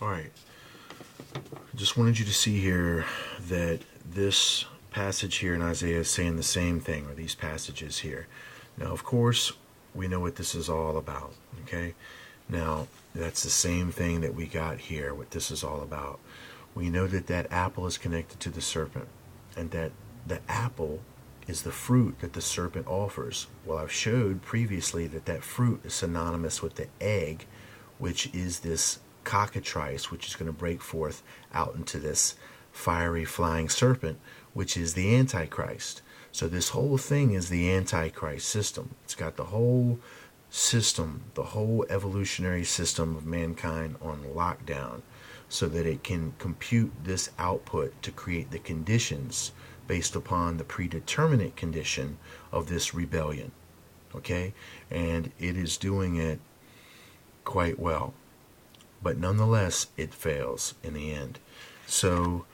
All right. I just wanted you to see here that this passage here in Isaiah is saying the same thing, or these passages here. Now, of course, we know what this is all about, okay? Now, that's the same thing that we got here, what this is all about. We know that that apple is connected to the serpent, and that the apple is the fruit that the serpent offers. Well, I've showed previously that that fruit is synonymous with the egg, which is this cockatrice, which is going to break forth out into this fiery flying serpent, which is the Antichrist. So this whole thing is the Antichrist system. It's got the whole system, the whole evolutionary system of mankind on lockdown, so that it can compute this output to create the conditions based upon the predeterminate condition of this rebellion. Okay? And it is doing it quite well. But nonetheless, it fails in the end. So,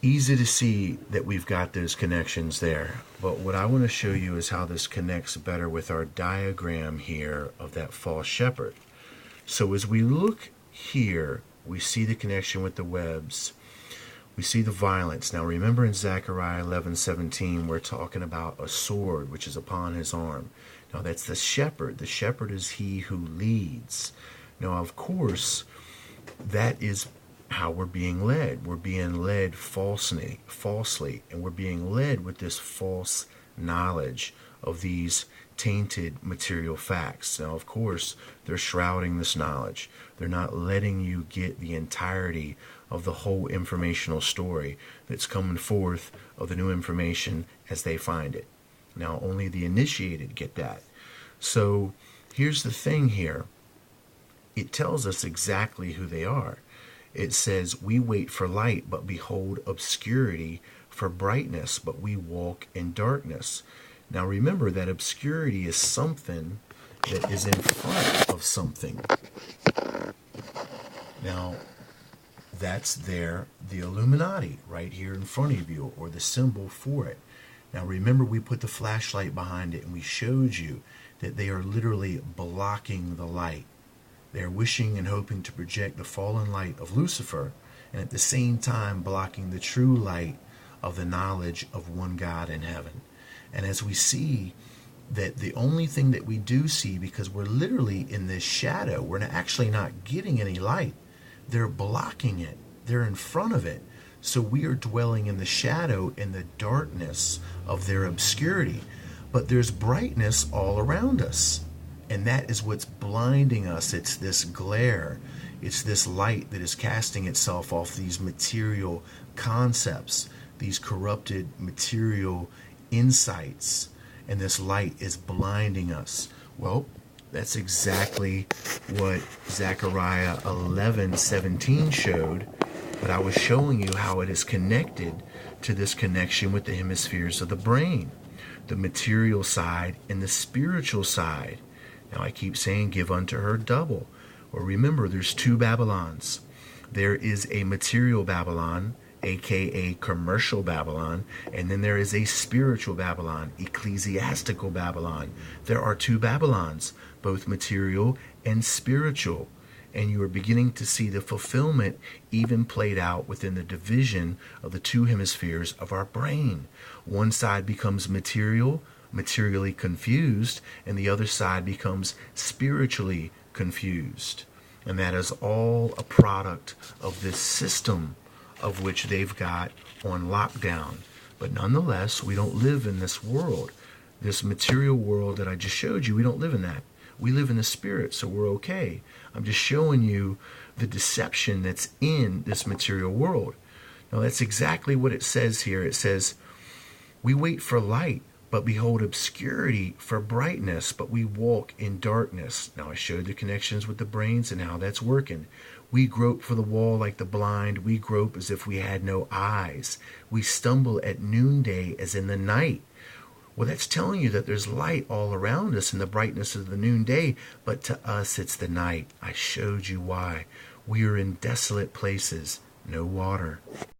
easy to see that we've got those connections there. But what I want to show you is how this connects better with our diagram here of that false shepherd. So as we look here, we see the connection with the webs. We see the violence. Now remember in Zechariah 11:17, we're talking about a sword which is upon his arm. Now that's the shepherd. The shepherd is he who leads. Now, of course, that is how we're being led. We're being led falsely, and we're being led with this false knowledge of these tainted material facts. Now, of course, they're shrouding this knowledge. They're not letting you get the entirety of the whole informational story that's coming forth of the new information as they find it. Now, only the initiated get that. So, here's the thing here. It tells us exactly who they are. It says, we wait for light, but behold obscurity, for brightness, but we walk in darkness. Now remember that obscurity is something that is in front of something. Now, that's the Illuminati, right here in front of you, or the symbol for it. Now remember, we put the flashlight behind it, and we showed you that they are literally blocking the light. They're wishing and hoping to project the fallen light of Lucifer, and at the same time blocking the true light of the knowledge of one God in heaven. And as we see that the only thing that we do see, because we're literally in this shadow, we're actually not getting any light. They're blocking it. They're in front of it. So we are dwelling in the shadow, in the darkness of their obscurity. But there's brightness all around us. And that is what's blinding us. It's this glare. It's this light that is casting itself off these material concepts, these corrupted material insights. And this light is blinding us. Well, that's exactly what Zechariah 11:17 showed. But I was showing you how it is connected to this connection with the hemispheres of the brain, the material side and the spiritual side. Now I keep saying, give unto her double. Well, remember, there's two Babylons. There is a material Babylon, aka commercial Babylon, and then there is a spiritual Babylon, ecclesiastical Babylon. There are two Babylons, both material and spiritual. And you are beginning to see the fulfillment even played out within the division of the two hemispheres of our brain. One side becomes materially confused, and the other side becomes spiritually confused. And that is all a product of this system of which they've got on lockdown. But nonetheless, we don't live in this world. This material world that I just showed you, we don't live in that. We live in the spirit, so we're okay. I'm just showing you the deception that's in this material world. Now, that's exactly what it says here. It says, we wait for light, but behold obscurity, for brightness, but we walk in darkness. Now, I showed the connections with the brains and how that's working. We grope for the wall like the blind. We grope as if we had no eyes. We stumble at noonday as in the night. Well, that's telling you that there's light all around us in the brightness of the noonday, but to us it's the night. I showed you why. We are in desolate places, no water.